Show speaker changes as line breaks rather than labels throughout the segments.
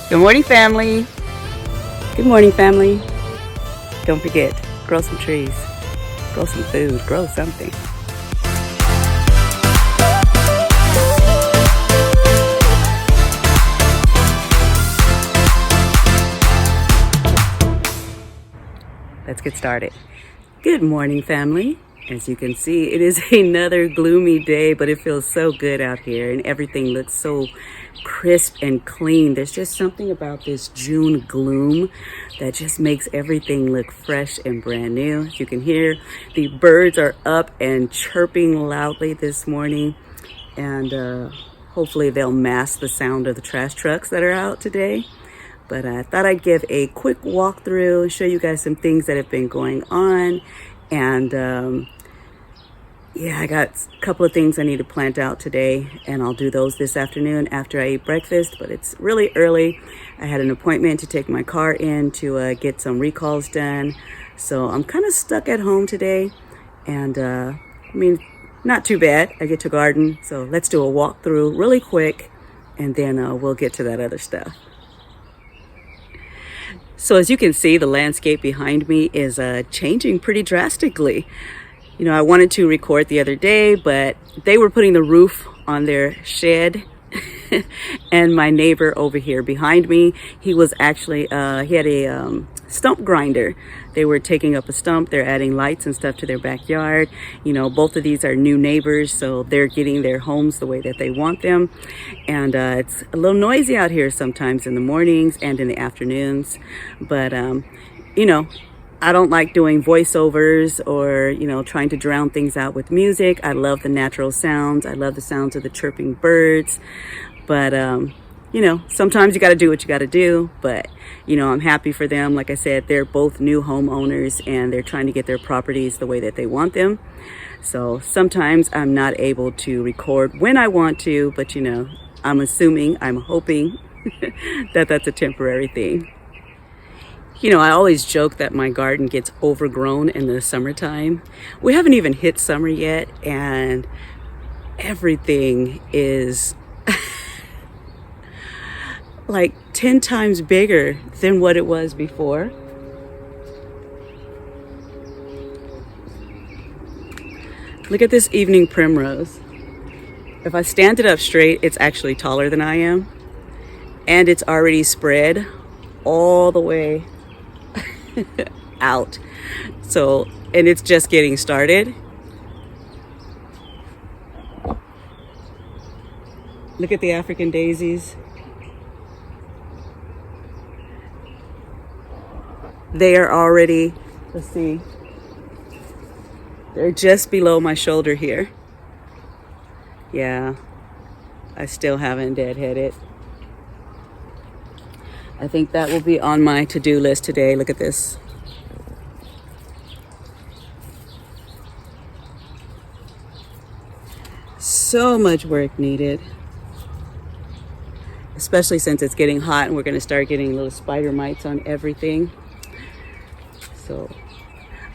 Good morning, family. Good morning, family. Don't forget, grow some trees, grow some food, grow something. Let's get started. Good morning, family. As you can see, it is another gloomy day, but it feels so good out here and everything looks so crisp and clean. There's just something about this June gloom that just makes everything look fresh and brand new. As you can hear, the birds are up and chirping loudly this morning, and hopefully they'll mask the sound of the trash trucks that are out today. But I thought I'd give a quick walkthrough, show you guys some things that have been going on. And yeah, I got a couple of things I need to plant out today, and I'll do those this afternoon after I eat breakfast. But it's really early. I had an appointment to take my car in to get some recalls done. So I'm kind of stuck at home today. And I mean, not too bad. I get to garden. So let's do a walkthrough really quick, and then we'll get to that other stuff. So as you can see, the landscape behind me is changing pretty drastically. You know, I wanted to record the other day, but they were putting the roof on their shed. And my neighbor over here behind me, he was actually, he had a stump grinder. They were taking up a stump. They're adding lights and stuff to their backyard. You know, both of these are new neighbors, so they're getting their homes the way that they want them. And it's a little noisy out here sometimes in the mornings and in the afternoons. But, you know, I don't like doing voiceovers or, you know, trying to drown things out with music. I love the natural sounds. I love the sounds of the chirping birds. But, you know, sometimes you got to do what you got to do. But, you know, I'm happy for them. Like I said, they're both new homeowners and they're trying to get their properties the way that they want them. So sometimes I'm not able to record when I want to, but, you know, I'm hoping that that's a temporary thing. You know, I always joke that my garden gets overgrown in the summertime. We haven't even hit summer yet, and everything is like 10 times bigger than what it was before. Look at this evening primrose. If I stand it up straight, it's actually taller than I am, and it's already spread all the way out. So, and it's just getting started. Look at the African daisies. They are already, let's see, they're just below my shoulder here. Yeah, I still haven't deadheaded. I think that will be on my to-do list today. Look at this. So much work needed, especially since it's getting hot and we're going to start getting little spider mites on everything. So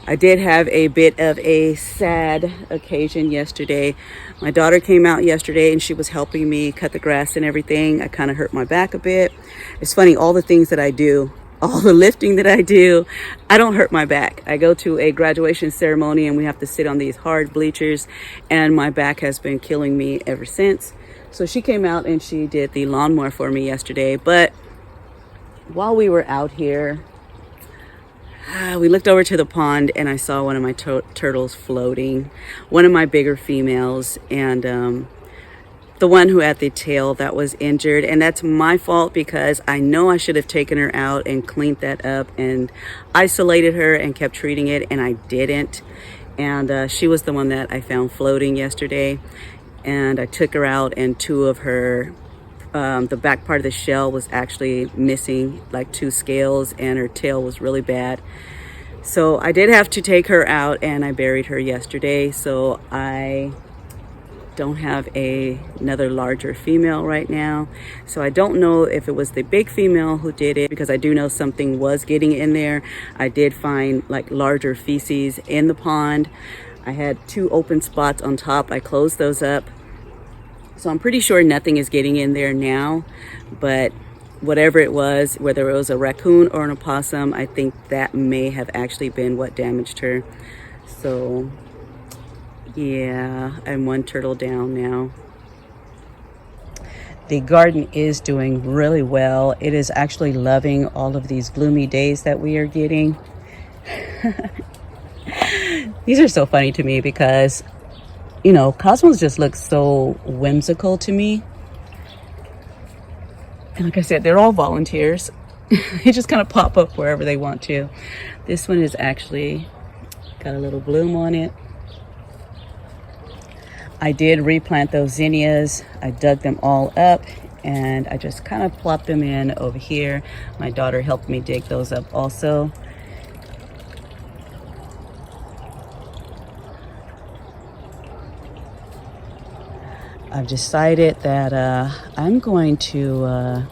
I did have a bit of a sad occasion yesterday. My daughter came out yesterday and she was helping me cut the grass and everything. I kind of hurt my back a bit. It's funny, all the things that I do, all the lifting that I do, I don't hurt my back. I go to a graduation ceremony and we have to sit on these hard bleachers, and my back has been killing me ever since. So she came out and she did the lawnmower for me yesterday. But while we were out here, we looked over to the pond and I saw one of my turtles floating, one of my bigger females, and the one who had the tail that was injured. And that's my fault because I know I should have taken her out and cleaned that up and isolated her and kept treating it, and I didn't. And she was the one that I found floating yesterday, and I took her out, and two of her the back part of the shell was actually missing, like 2 scales, and her tail was really bad. So I did have to take her out and I buried her yesterday. So I don't have another larger female right now. So I don't know if it was the big female who did it, because I do know something was getting in there. I did find like larger feces in the pond. I had 2 open spots on top. I closed those up. So I'm pretty sure nothing is getting in there now, but whatever it was, whether it was a raccoon or an opossum, I think that may have actually been what damaged her. So yeah, I'm one turtle down now. The garden is doing really well. It is actually loving all of these gloomy days that we are getting. These are so funny to me because, you know, cosmos just look so whimsical to me. And like I said, they're all volunteers. They just kind of pop up wherever they want to. This one is actually got a little bloom on it. I did replant those zinnias. I dug them all up and I just kind of plopped them in over here. My daughter helped me dig those up also. I've decided that I'm going to,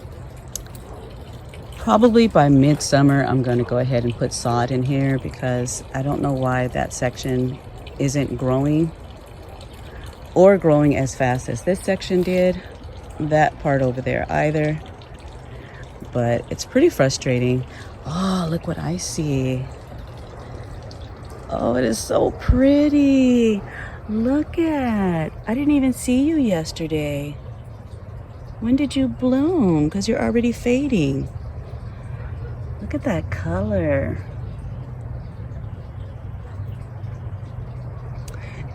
probably by midsummer, I'm going to go ahead and put sod in here because I don't know why that section isn't growing or growing as fast as this section did, that part over there either. But it's pretty frustrating. Oh, look what I see. Oh, it is so pretty. Look at, I didn't even see you yesterday. When did you bloom? Because you're already fading. Look at that color.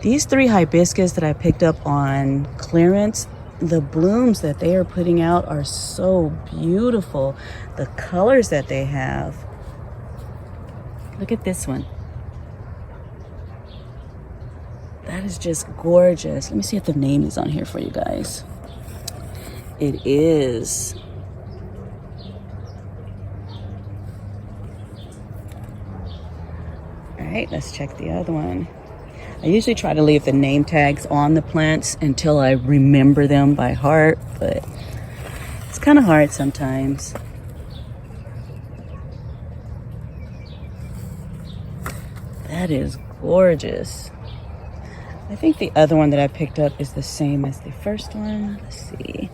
These 3 hibiscus that I picked up on clearance, the blooms that they are putting out are so beautiful. The colors that they have. Look at this one. That is just gorgeous. Let me see if the name is on here for you guys. It is. All right, let's check the other one. I usually try to leave the name tags on the plants until I remember them by heart, but it's kind of hard sometimes. That is gorgeous. I think the other one that I picked up is the same as the first one. Let's see.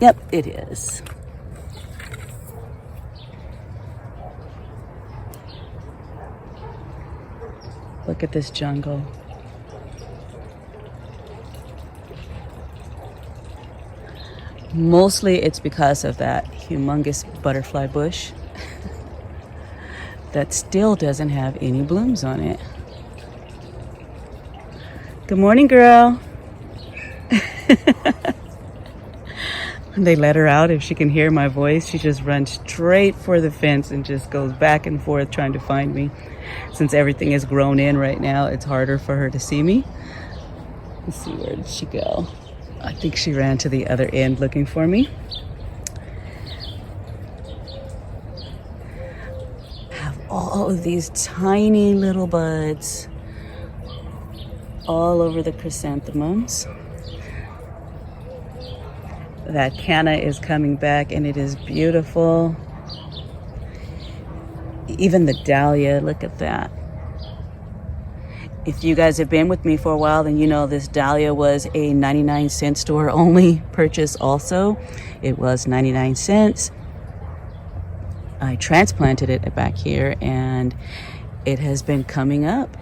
Yep, it is. Look at this jungle. Mostly it's because of that humongous butterfly bush that still doesn't have any blooms on it. Good morning, girl. When they let her out, if she can hear my voice, she just runs straight for the fence and just goes back and forth trying to find me. Since everything is grown in right now, it's harder for her to see me. Let's see, where did she go? I think she ran to the other end looking for me. I have all of these tiny little buds all over the chrysanthemums. That canna is coming back and it is beautiful. Even the dahlia, look at that. If you guys have been with me for a while, then you know this dahlia was a 99-cent store only purchase also. It was 99 cents. I transplanted it back here and it has been coming up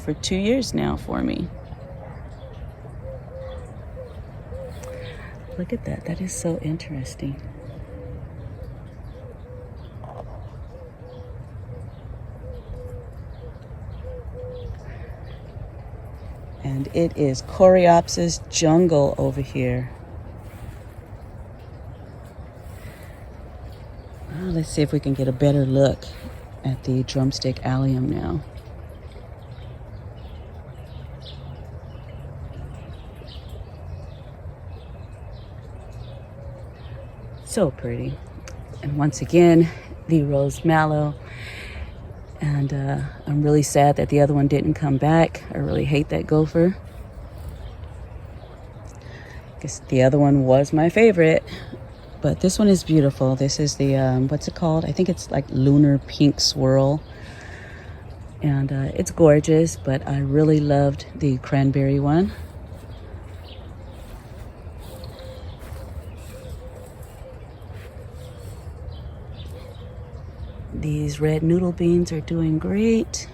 for 2 years now for me. Look at that. That is so interesting. And it is Coreopsis jungle over here. Oh, let's see if we can get a better look at the drumstick allium now. So pretty. And once again, the rose mallow. And I'm really sad that the other one didn't come back. I really hate that gopher. I guess the other one was my favorite. But this one is beautiful. This is the, what's it called? I think it's like lunar pink swirl. And it's gorgeous, but I really loved the cranberry one. these red noodle beans are doing great.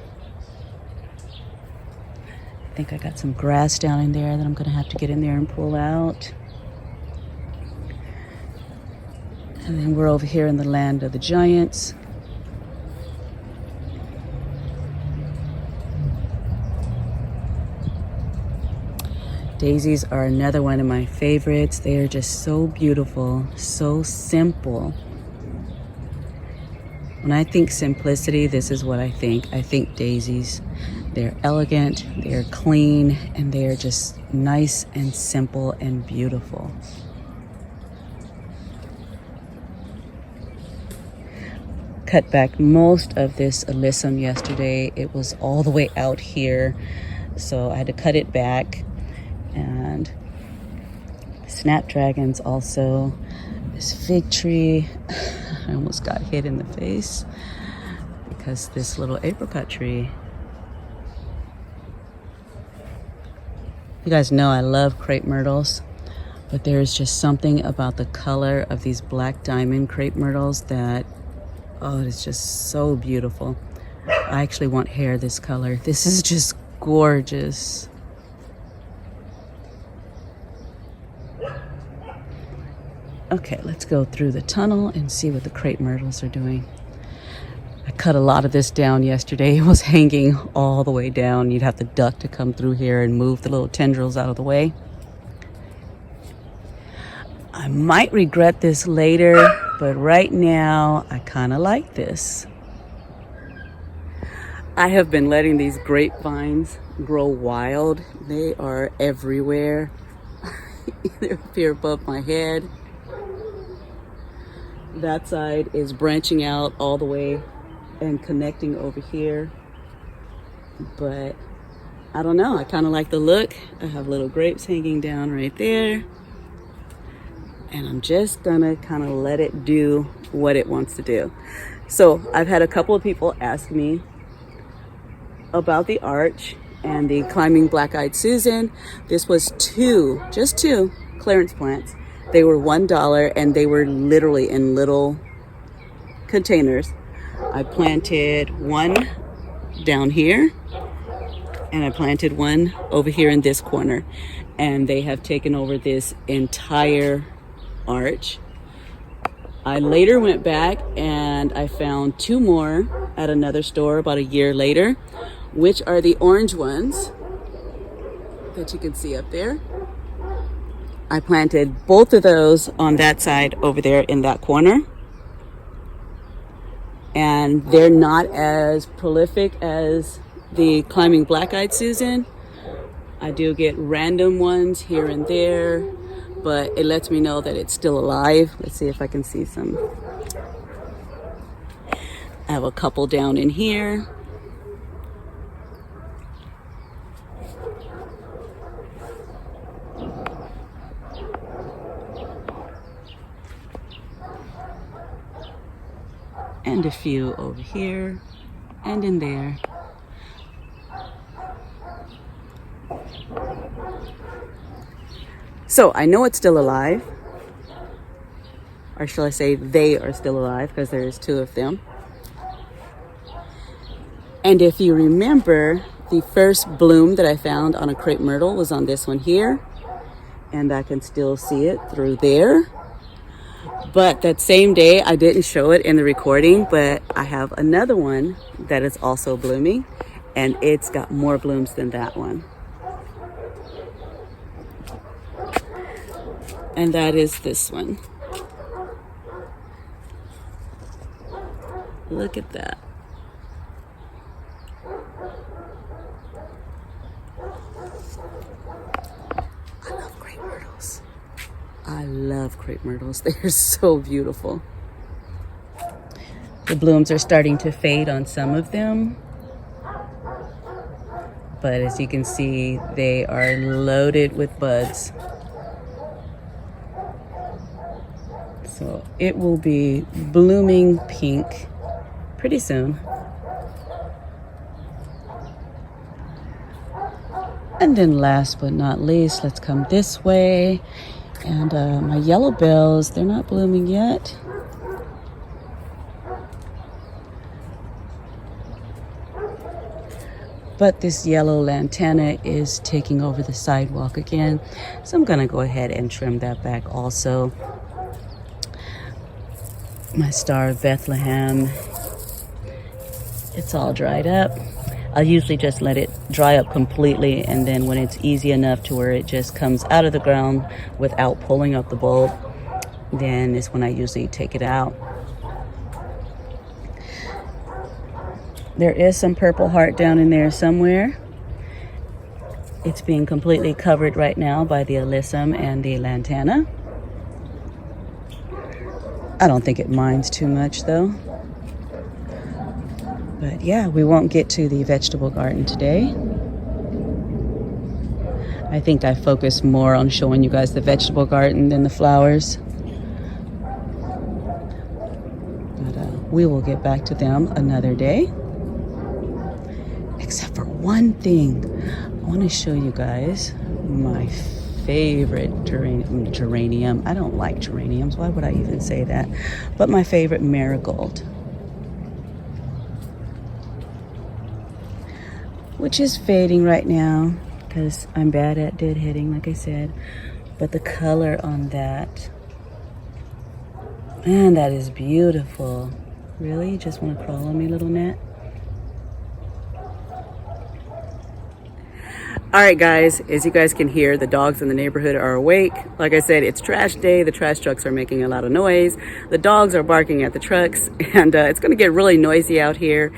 I think I got some grass down in there that I'm gonna have to get in there and pull out. And then we're over here in the land of the giants. Daisies are another one of my favorites. They are just so beautiful, so simple. When I think simplicity, this is what I think. I think daisies. They're elegant, they're clean, and they're just nice and simple and beautiful. Cut back most of this alyssum yesterday. It was all the way out here, so I had to cut it back. And snapdragons also. This fig tree, I almost got hit in the face because this little apricot tree. You guys know I love crepe myrtles, but there's just something about the color of these black diamond crepe myrtles that, oh, it's just so beautiful. I actually want hair this color. This is just gorgeous. Okay, let's go through the tunnel and see what the crepe myrtles are doing. I cut a lot of this down yesterday. It was hanging all the way down. You'd have to duck to come through here and move the little tendrils out of the way. I might regret this later, but right now I kind of like this. I have been letting these grapevines grow wild. They are everywhere. They're up here above my head. That side is branching out all the way and connecting over here. But I don't know, I kind of like the look. I have little grapes hanging down right there. And I'm just gonna kind of let it do what it wants to do. So I've had a couple of people ask me about the arch and the climbing black-eyed Susan. This was just two clearance plants. They were $1 and they were literally in little containers. I planted one down here and I planted one over here in this corner. And they have taken over this entire arch. I later went back and I found two more at another store about a year later, which are the orange ones that you can see up there. I planted both of those on that side over there in that corner. And they're not as prolific as the climbing black-eyed Susan. I do get random ones here and there, but it lets me know that it's still alive. Let's see if I can see some. I have a couple down in here. And a few over here and in there. So I know it's still alive, or shall I say they are still alive, because there's two of them. And if you remember, the first bloom that I found on a crepe myrtle was on this one here, and I can still see it through there. But that same day, I didn't show it in the recording, but I have another one that is also blooming, and it's got more blooms than that one. And that is this one. Look at that. I love crepe myrtles. I love crepe myrtles. They're so beautiful. The blooms are starting to fade on some of them. But as you can see, they are loaded with buds. So it will be blooming pink pretty soon. And then last but not least, let's come this way. And my yellow bells, they're not blooming yet. but this yellow lantana is taking over the sidewalk again. So I'm gonna go ahead and trim that back also. My Star of Bethlehem, it's all dried up. I usually just let it dry up completely, and then when it's easy enough to where it just comes out of the ground without pulling up the bulb, then is when I usually take it out. There is some purple heart down in there somewhere. It's being completely covered right now by the alyssum and the lantana. I don't think it minds too much though. But yeah, we won't get to the vegetable garden today. I think I focus more on showing you guys the vegetable garden than the flowers. But we will get back to them another day. Except for one thing. I want to show you guys my favorite geranium. I don't like geraniums. Why would I even say that? But my favorite marigold, which is fading right now because I'm bad at deadheading, like I said. But the color on that, man, that is beautiful. Really? You just want to crawl on me, little gnat? All right, guys, as you guys can hear, the dogs in the neighborhood are awake. Like I said, it's trash day. The trash trucks are making a lot of noise. The dogs are barking at the trucks, and it's going to get really noisy out here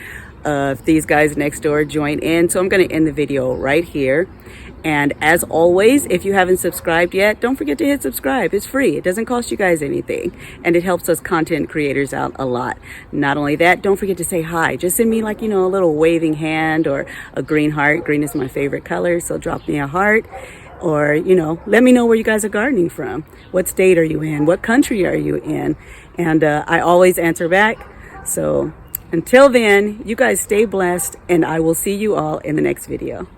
if these guys next door join in. So I'm going to end the video right here. And as always, if you haven't subscribed yet, don't forget to hit subscribe. It's free. It doesn't cost you guys anything. And it helps us content creators out a lot. Not only that, don't forget to say hi. Just send me like, a little waving hand or a green heart. Green is my favorite color, so drop me a heart. Or, let me know where you guys are gardening from. What state are you in? What country are you in? And I always answer back. So until then, you guys stay blessed, and I will see you all in the next video.